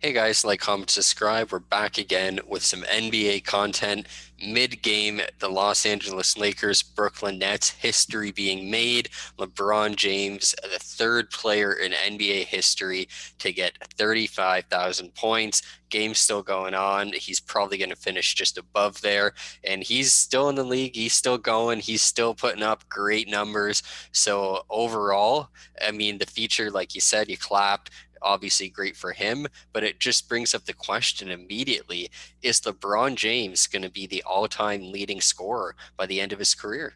Hey guys, like, comment, subscribe. We're back again with some NBA content. Mid-game, the Los Angeles Lakers, Brooklyn Nets, history being made. LeBron James, the third player in NBA history to get 35,000 points. Game's still going on. He's probably going to finish just above there. And he's still in the league. He's still going. He's still putting up great numbers. So overall, I mean, the feature, like you said, you clapped, obviously great for him, but it just brings up the question immediately, is LeBron James going to be the all-time leading scorer by the end of his career?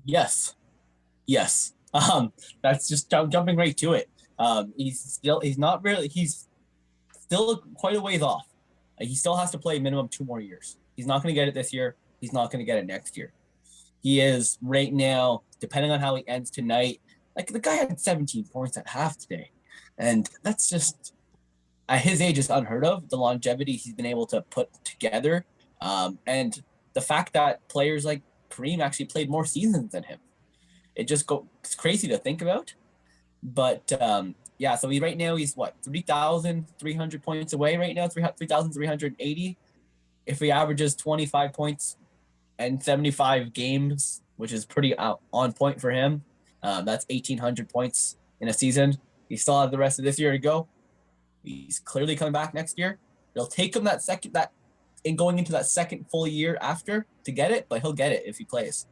Yes, yes. That's just jumping right to it. He's not really he's still quite a ways off. He still has to play minimum 2 more years. He's not going to get it this year. He's not going to get it next year. He is right now, depending on how he ends tonight. Like the guy had 17 points at half today, and that's just at his age is unheard of. The longevity he's been able to put together, and the fact that players like Kareem actually played more seasons than him. It's crazy to think about. But yeah, so he right now he's what 3,300 points away right now, 3,380. If he averages 25 points and 75 games, which is pretty on point for him, that's 1,800 points in a season. He still has the rest of this year to go. He's clearly coming back next year. It'll take him that in going into that second full year after to get it, but he'll get it if he plays.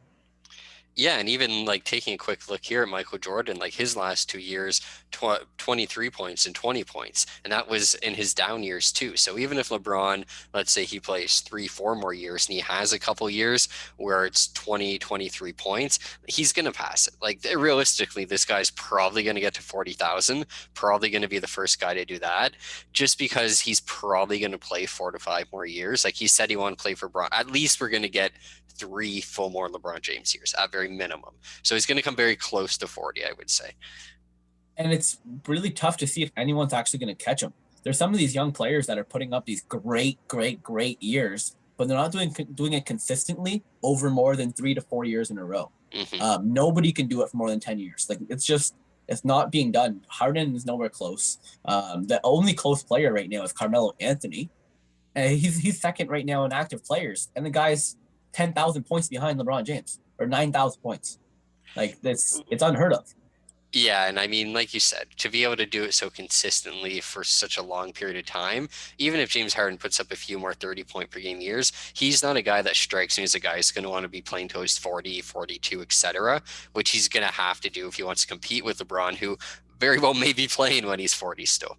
Yeah, and even like taking a quick look here at Michael Jordan, like his last 2 years, 23 points and 20 points. And that was in his down years too. So even if LeBron, let's say he plays 3, 4 more years and he has a couple years where it's 20, 23 points, he's going to pass it. Like realistically, this guy's probably going to get to 40,000, probably going to be the first guy to do that just because he's probably going to play 4 to 5 more years. Like he said, he wanted to play for Bron. At least we're going to get 3 full more LeBron James years at very minimum. So he's going to come very close to 40, I would say. And it's really tough to see if anyone's actually going to catch him. There's some of these young players that are putting up these great years, but they're not doing it consistently over more than 3 to 4 years in a row. Mm-hmm. Nobody can do it for more than 10 years. Like it's not being done. Harden is nowhere close. The only close player right now is Carmelo Anthony. He's second right now in active players, and the guy's 10,000 points behind LeBron James or 9,000 points. Like this, it's unheard of. Yeah, and I mean, like you said, to be able to do it so consistently for such a long period of time, even if James Harden puts up a few more 30 point per game years, he's not a guy that strikes me as a guy who's going to want to be playing to his 40, 42, etc., which he's going to have to do if he wants to compete with LeBron, who very well may be playing when he's 40 still.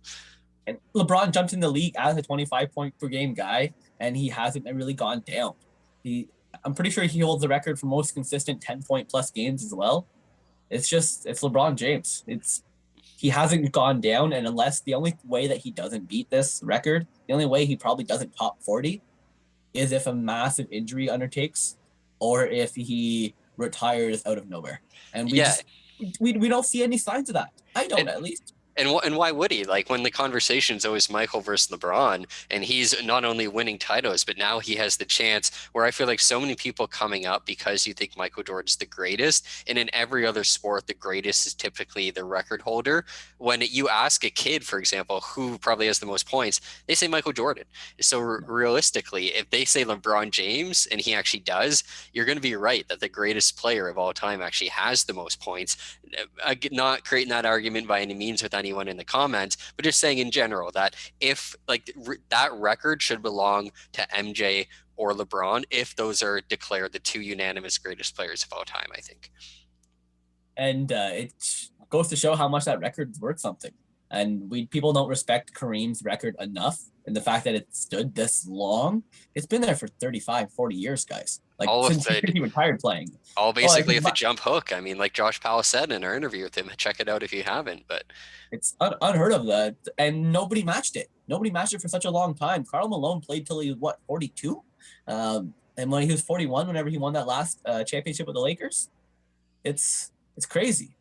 And LeBron jumped in the league as a 25 point per game guy, and he hasn't really gone down. He, I'm pretty sure he holds the record for most consistent 10-point plus games as well. It's LeBron James. It's he hasn't gone down, and unless the only way that he doesn't beat this record, the only way he probably doesn't top 40 is if a massive injury undertakes or if he retires out of nowhere. And Yeah, we don't see any signs of that. I and don't at least. and why would he? Like when the conversation's always Michael versus LeBron, and he's not only winning titles, but now he has the chance where I feel like so many people coming up because you think Michael Jordan's the greatest, and in every other sport, the greatest is typically the record holder. When you ask a kid, for example, who probably has the most points, they say Michael Jordan. So realistically, if they say LeBron James and he actually does, you're going to be right that the greatest player of all time actually has the most points. Not creating that argument by any means with anyone in the comments, but just saying in general that if like that record should belong to MJ or LeBron if those are declared the two unanimous greatest players of all time, I think. And it goes to show how much that record's worth something. And we people don't respect Kareem's record enough, and the fact that it stood this long, it's been there for 35, 40 years, guys. Like All with since the he retired playing. all Oh, like basically with the jump hook. I mean, like Josh Powell said in our interview with him, check it out if you haven't. But it's unheard of that, and nobody matched it. Nobody matched it for such a long time. Karl Malone played till he was what 42, and when he was 41, whenever he won that last championship with the Lakers, it's crazy.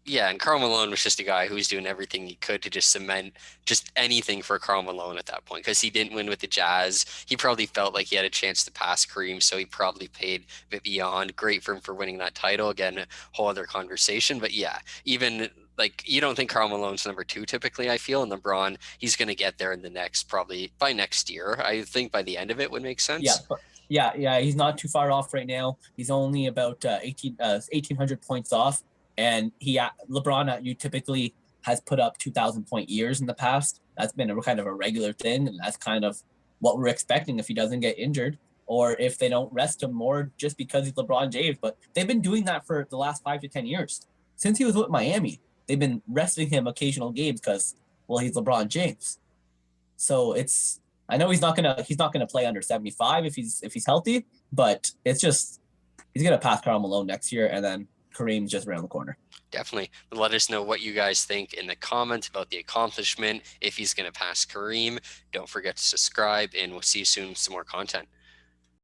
yeah, and Karl Malone was just a guy who was doing everything he could to just cement just anything for Karl Malone at that point because he didn't win with the Jazz. He probably felt like he had a chance to pass Kareem, so he probably paid a bit beyond. Great for him for winning that title. Again, a whole other conversation. But yeah, even like you don't think Karl Malone's number two typically, I feel, and LeBron, he's going to get there in the next, probably by next year. I think by the end of it would make Yeah, sense. but yeah, he's not too far off right now. He's only about 1,800 points off, and LeBron you typically has put up 2,000 point years in the past. That's been a kind of a regular thing, and that's kind of what we're expecting if he doesn't get injured or if they don't rest him more just because he's LeBron James. But they've been doing that for the last 5 to 10 years since he was with Miami. They've been resting him occasional games because well he's LeBron James. So it's I know he's not gonna play under 75 if he's healthy, but it's just he's gonna pass Karl Malone next year, and then Kareem's just around the corner. Definitely. Let us know what you guys think in the comments about the accomplishment, if he's going to pass Kareem. Don't forget to subscribe, and we'll see you soon with some more content.